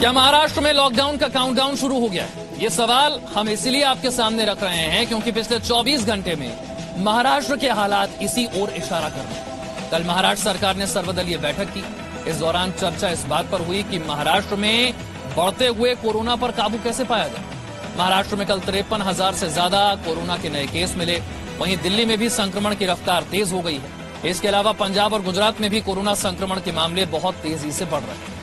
क्या महाराष्ट्र में लॉकडाउन का काउंटडाउन शुरू हो गया है? ये सवाल हम इसलिए आपके सामने रख रहे हैं क्योंकि पिछले 24 घंटे में महाराष्ट्र के हालात इसी ओर इशारा कर रहे हैं। कल महाराष्ट्र सरकार ने सर्वदलीय बैठक की। इस दौरान चर्चा इस बात पर हुई कि महाराष्ट्र में बढ़ते हुए कोरोना पर काबू कैसे पाया जाए। महाराष्ट्र में कल 53,000 से ज्यादा कोरोना के नए केस मिले। वहीं दिल्ली में भी संक्रमण की रफ्तार तेज हो गई है। इसके अलावा पंजाब और गुजरात में भी कोरोना संक्रमण के मामले बहुत तेजी से बढ़ रहे हैं।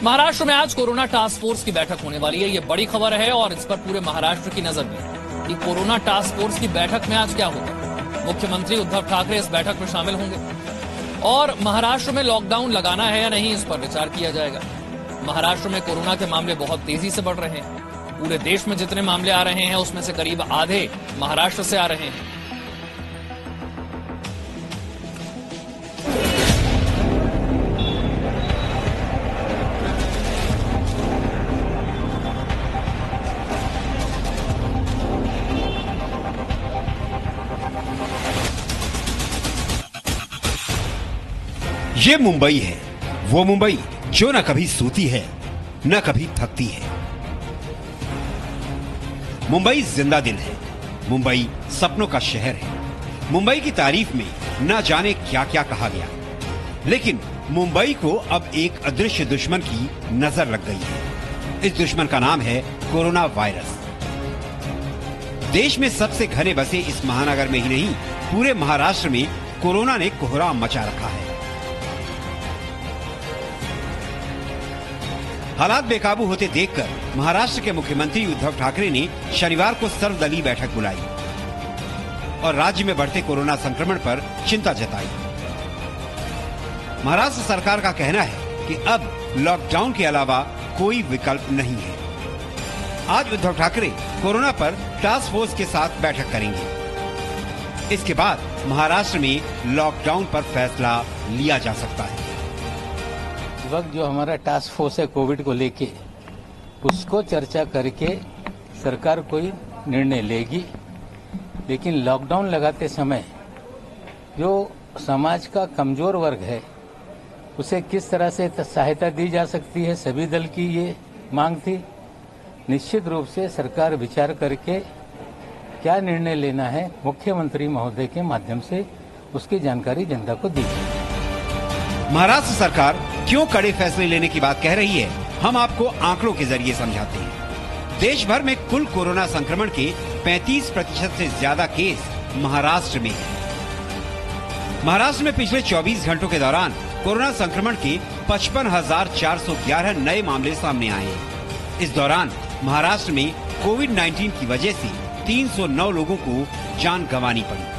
महाराष्ट्र में आज कोरोना टास्क फोर्स की बैठक होने वाली है। ये बड़ी खबर है और इस पर पूरे महाराष्ट्र की नजर भी है कि कोरोना टास्क फोर्स की बैठक में आज क्या होगा। मुख्यमंत्री उद्धव ठाकरे इस बैठक में शामिल होंगे और महाराष्ट्र में लॉकडाउन लगाना है या नहीं, इस पर विचार किया जाएगा। महाराष्ट्र में कोरोना के मामले बहुत तेजी से बढ़ रहे हैं। पूरे देश में जितने मामले आ रहे हैं उसमें से करीब आधे महाराष्ट्र से आ रहे हैं। ये मुंबई है, वो मुंबई जो न कभी सोती है न कभी थकती है। मुंबई जिंदा दिल है, मुंबई सपनों का शहर है। मुंबई की तारीफ में न जाने क्या क्या कहा गया, लेकिन मुंबई को अब एक अदृश्य दुश्मन की नजर लग गई है। इस दुश्मन का नाम है कोरोना वायरस। देश में सबसे घने बसे इस महानगर में ही नहीं, पूरे महाराष्ट्र में कोरोना ने कोहराम मचा रखा है। हालात बेकाबू होते देखकर महाराष्ट्र के मुख्यमंत्री उद्धव ठाकरे ने शनिवार को सर्वदलीय बैठक बुलाई और राज्य में बढ़ते कोरोना संक्रमण पर चिंता जताई। महाराष्ट्र सरकार का कहना है कि अब लॉकडाउन के अलावा कोई विकल्प नहीं है। आज उद्धव ठाकरे कोरोना पर टास्क फोर्स के साथ बैठक करेंगे। इसके बाद महाराष्ट्र में लॉकडाउन पर फैसला लिया जा सकता है। वक्त जो हमारा टास्क फोर्स है कोविड को लेके, उसको चर्चा करके सरकार कोई निर्णय लेगी। लेकिन लॉकडाउन लगाते समय जो समाज का कमजोर वर्ग है उसे किस तरह से सहायता दी जा सकती है, सभी दल की ये मांग थी। निश्चित रूप से सरकार विचार करके क्या निर्णय लेना है, मुख्यमंत्री महोदय के माध्यम से उसकी जानकारी जनता को दी। महाराष्ट्र सरकार क्यों कड़े फैसले लेने की बात कह रही है, हम आपको आंकड़ों के जरिए समझाते हैं। देश भर में कुल कोरोना संक्रमण के 35% से ज्यादा केस महाराष्ट्र में है। महाराष्ट्र में पिछले 24 घंटों के दौरान कोरोना संक्रमण के 55,411 नए मामले सामने आए हैं। इस दौरान महाराष्ट्र में कोविड-19 की वजह से 309 लोगों को जान गंवानी पड़ी।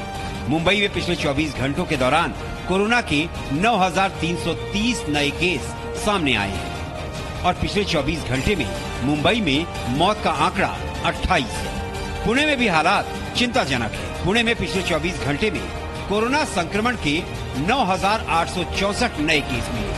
मुंबई में पिछले 24 घंटों के दौरान कोरोना के 9,330 नए केस सामने आए हैं और पिछले 24 घंटे में मुंबई में मौत का आंकड़ा 28 है। पुणे में भी हालात चिंताजनक है। पुणे में पिछले 24 घंटे में कोरोना संक्रमण के 9,864 नए केस मिले,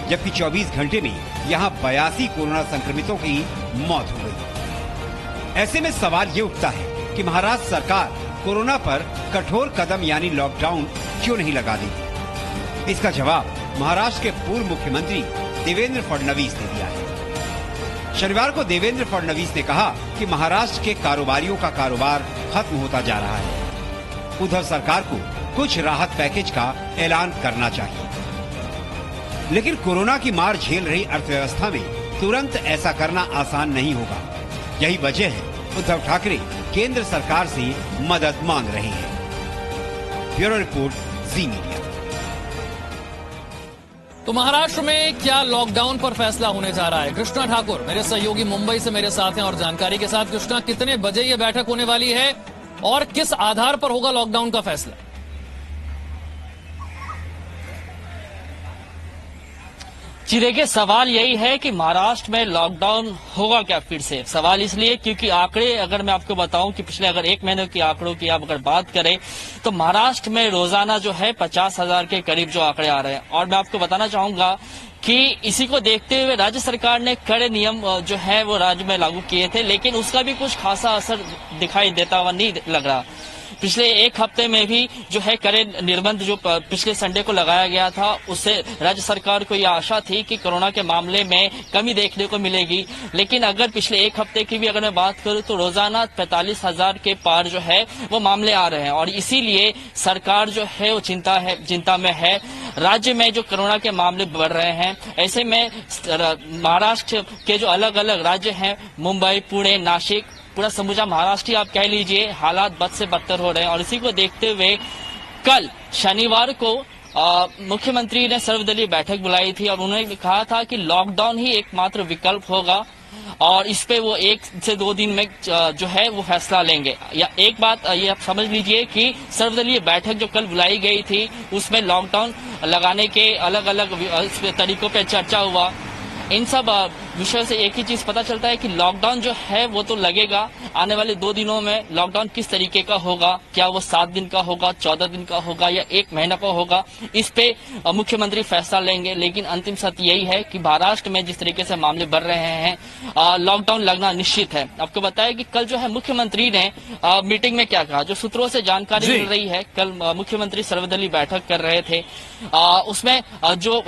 जबकि 24 घंटे में यहां 82 कोरोना संक्रमितों की मौत हो गई। ऐसे में सवाल ये उठता है कि महाराष्ट्र सरकार कोरोना पर कठोर कदम यानी लॉकडाउन क्यों नहीं लगा देती। इसका जवाब महाराष्ट्र के पूर्व मुख्यमंत्री देवेंद्र फडणवीस ने दिया है। शनिवार को देवेंद्र फडणवीस ने कहा कि महाराष्ट्र के कारोबारियों का कारोबार खत्म होता जा रहा है। उद्धव सरकार को कुछ राहत पैकेज का ऐलान करना चाहिए, लेकिन कोरोना की मार झेल रही अर्थव्यवस्था में तुरंत ऐसा करना आसान नहीं होगा। यही वजह है उद्धव ठाकरे केंद्र सरकार से मदद मांग रहे हैं। ब्यूरो रिपोर्ट, जी मीडिया। तो महाराष्ट्र में क्या लॉकडाउन पर फैसला होने जा रहा है? कृष्णा ठाकुर मेरे सहयोगी मुंबई से मेरे साथ हैं और जानकारी के साथ। कृष्णा, कितने बजे ये बैठक होने वाली है और किस आधार पर होगा लॉकडाउन का फैसला? जी देखिए, सवाल यही है कि महाराष्ट्र में लॉकडाउन होगा क्या फिर से। सवाल इसलिए क्योंकि आंकड़े अगर मैं आपको बताऊं कि पिछले अगर एक महीने के आंकड़ों की आप अगर बात करें तो महाराष्ट्र में रोजाना जो है 50,000 के करीब जो आंकड़े आ रहे हैं। और मैं आपको बताना चाहूंगा कि इसी को देखते हुए राज्य सरकार ने कड़े नियम जो है वो राज्य में लागू किए थे, लेकिन उसका भी कुछ खासा असर दिखाई देता हुआ नहीं लग रहा। पिछले एक हफ्ते में भी जो है कड़े निर्बंध जो पिछले संडे को लगाया गया था, उससे राज्य सरकार को यह आशा थी कि कोरोना के मामले में कमी देखने को मिलेगी। लेकिन अगर पिछले एक हफ्ते की भी अगर मैं बात करूं तो रोजाना 45,000 के पार जो है वो मामले आ रहे हैं और इसीलिए सरकार जो है वो चिंता में है। राज्य में जो कोरोना के मामले बढ़ रहे हैं, ऐसे में महाराष्ट्र के जो अलग अलग राज्य हैं, मुंबई, पुणे, नासिक, पूरा समूचा महाराष्ट्र आप कह लीजिए, हालात बद से बदतर हो रहे हैं। और इसी को देखते हुए कल शनिवार को मुख्यमंत्री ने सर्वदलीय बैठक बुलाई थी और उन्होंने कहा था कि लॉकडाउन ही एकमात्र विकल्प होगा और इस पे वो 1 से 2 दिन में जो है वो फैसला लेंगे। या एक बात ये आप समझ लीजिए कि सर्वदलीय बैठक जो कल बुलाई गई थी उसमें लॉकडाउन लगाने के अलग अलग तरीकों पे चर्चा हुआ। इन सब विषयों से एक ही चीज पता चलता है कि लॉकडाउन जो है वो तो लगेगा। आने वाले 2 दिनों में लॉकडाउन किस तरीके का होगा, क्या वो 7 दिन का होगा, 14 दिन का होगा या 1 महीना का होगा, इस पे मुख्यमंत्री फैसला लेंगे। लेकिन अंतिम सत्य यही है कि महाराष्ट्र में जिस तरीके से मामले बढ़ रहे हैं, लॉकडाउन लगना निश्चित है। आपको बताया कि कल जो है मुख्यमंत्री ने मीटिंग में क्या कहा, जो सूत्रों से जानकारी मिल रही है, कल मुख्यमंत्री सर्वदलीय बैठक कर रहे थे, उसमें जो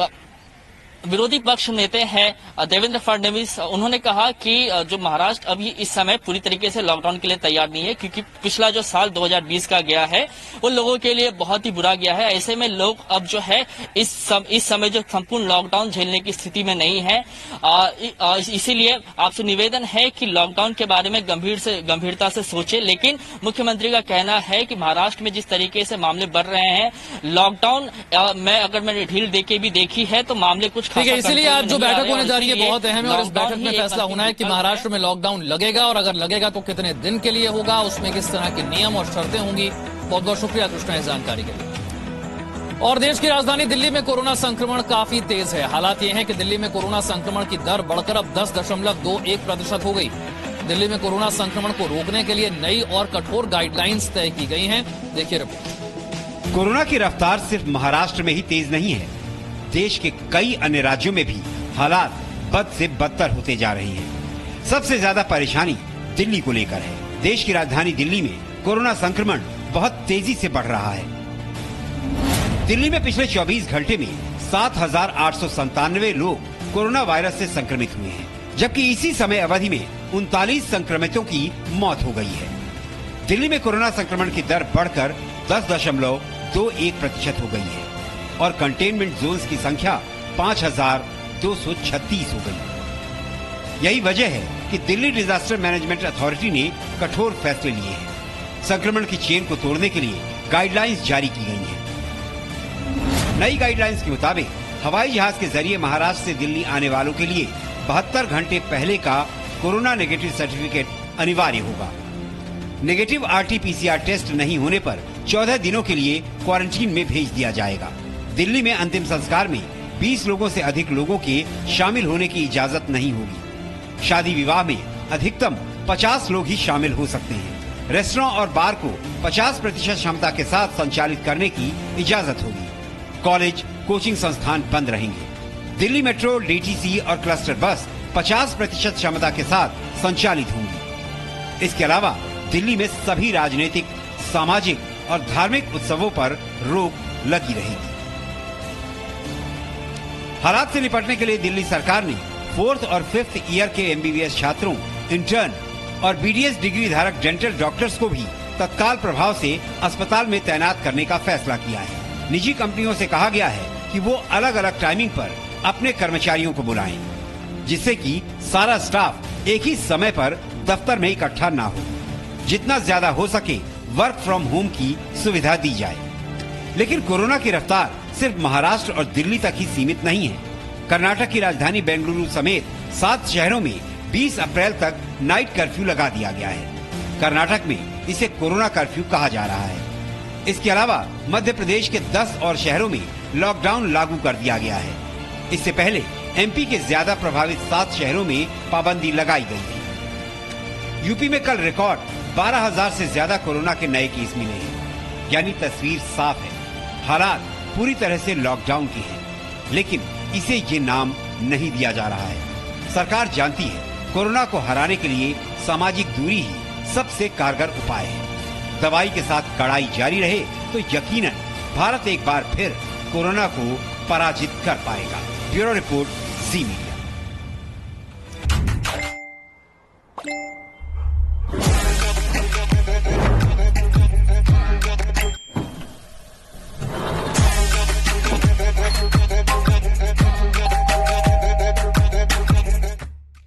विरोधी पक्ष नेता हैं देवेंद्र फडणवीस, उन्होंने कहा कि जो महाराष्ट्र अभी इस समय पूरी तरीके से लॉकडाउन के लिए तैयार नहीं है, क्योंकि पिछला जो साल 2020 का गया है वो लोगों के लिए बहुत ही बुरा गया है। ऐसे में लोग अब जो है इस समय जो संपूर्ण लॉकडाउन झेलने की स्थिति में नहीं है। इसीलिए आपसे निवेदन है कि लॉकडाउन के बारे में गंभीरता से सोचे। लेकिन मुख्यमंत्री का कहना है कि महाराष्ट्र में जिस तरीके से मामले बढ़ रहे हैं, लॉकडाउन में अगर मैंने ढील देके भी देखी है तो मामले कुछ ठीक है। इसलिए आज जो बैठक होने जा रही है बहुत अहम है और इस बैठक में फैसला होना है कि महाराष्ट्र में लॉकडाउन लगेगा और अगर लगेगा तो कितने दिन के लिए होगा, उसमें किस तरह के नियम और शर्तें होंगी। बहुत बहुत शुक्रिया कृष्णा इस जानकारी के लिए। और देश की राजधानी दिल्ली में कोरोना संक्रमण काफी तेज है। हालात ये हैं कि दिल्ली में कोरोना संक्रमण की दर बढ़कर अब 10.21% हो गई। दिल्ली में कोरोना संक्रमण को रोकने के लिए नई और कठोर गाइडलाइंस तय की गई हैं। देखिए रिपोर्ट। कोरोना की रफ्तार सिर्फ महाराष्ट्र में ही तेज नहीं है, देश के कई अन्य राज्यों में भी हालात बद से बदतर होते जा रहे हैं। सबसे ज्यादा परेशानी दिल्ली को लेकर है। देश की राजधानी दिल्ली में कोरोना संक्रमण बहुत तेजी से बढ़ रहा है। दिल्ली में पिछले 24 घंटे में 7,897 लोग कोरोना वायरस से संक्रमित हुए हैं, जबकि इसी समय अवधि में 39 संक्रमितों की मौत हो गई है। दिल्ली में कोरोना संक्रमण की दर बढ़कर 10.21% हो गई है और कंटेनमेंट जोन्स की संख्या 5,236 हो गई। यही वजह है कि दिल्ली डिजास्टर मैनेजमेंट अथॉरिटी ने कठोर फैसले लिए हैं। संक्रमण की चेन को तोड़ने के लिए गाइडलाइंस जारी की गई हैं। नई गाइडलाइंस के मुताबिक हवाई जहाज के जरिए महाराष्ट्र से दिल्ली आने वालों के लिए 72 घंटे पहले का कोरोना नेगेटिव सर्टिफिकेट अनिवार्य होगा। नेगेटिव RT-PCR टेस्ट नहीं होने पर 14 दिनों के लिए क्वारंटीन में भेज दिया जाएगा। दिल्ली में अंतिम संस्कार में 20 लोगों से अधिक लोगों के शामिल होने की इजाजत नहीं होगी। शादी विवाह में अधिकतम 50 लोग ही शामिल हो सकते हैं। रेस्टोरेंट और बार को 50% क्षमता के साथ संचालित करने की इजाजत होगी। कॉलेज, कोचिंग संस्थान बंद रहेंगे। दिल्ली मेट्रो, DTC और क्लस्टर बस 50% क्षमता के साथ संचालित होंगी। इसके अलावा दिल्ली में सभी राजनीतिक, सामाजिक और धार्मिक उत्सवों पर रोक लगी रहेगी। हालात से निपटने के लिए दिल्ली सरकार ने 4th और 5th ईयर के MBBS छात्रों, इंटर्न और BDS डिग्री धारक डेंटल डॉक्टर्स को भी तत्काल प्रभाव से अस्पताल में तैनात करने का फैसला किया है। निजी कंपनियों से कहा गया है कि वो अलग अलग टाइमिंग पर अपने कर्मचारियों को बुलाएं, जिससे कि सारा स्टाफ एक ही समय पर दफ्तर में इकट्ठा ना हो। जितना ज्यादा हो सके वर्क फ्रॉम होम की सुविधा दी जाए। लेकिन कोरोना की रफ्तार सिर्फ महाराष्ट्र और दिल्ली तक ही सीमित नहीं है। कर्नाटक की राजधानी बेंगलुरु समेत 7 शहरों में 20 अप्रैल तक नाइट कर्फ्यू लगा दिया गया है। कर्नाटक में इसे कोरोना कर्फ्यू कहा जा रहा है। इसके अलावा मध्य प्रदेश के 10 और शहरों में लॉकडाउन लागू कर दिया गया है। इससे पहले MP के ज्यादा प्रभावित 7 शहरों में पाबंदी लगाई गई थी। यूपी में कल रिकॉर्ड 12,000 से ज्यादा कोरोना के नए केस मिले हैं, यानी तस्वीर साफ है। हालात पूरी तरह से लॉकडाउन की है, लेकिन इसे ये नाम नहीं दिया जा रहा है। सरकार जानती है कोरोना को हराने के लिए सामाजिक दूरी ही सबसे कारगर उपाय है। दवाई के साथ कड़ाई जारी रहे तो यकीनन भारत एक बार फिर कोरोना को पराजित कर पाएगा। ब्यूरो रिपोर्ट, जी मीडिया।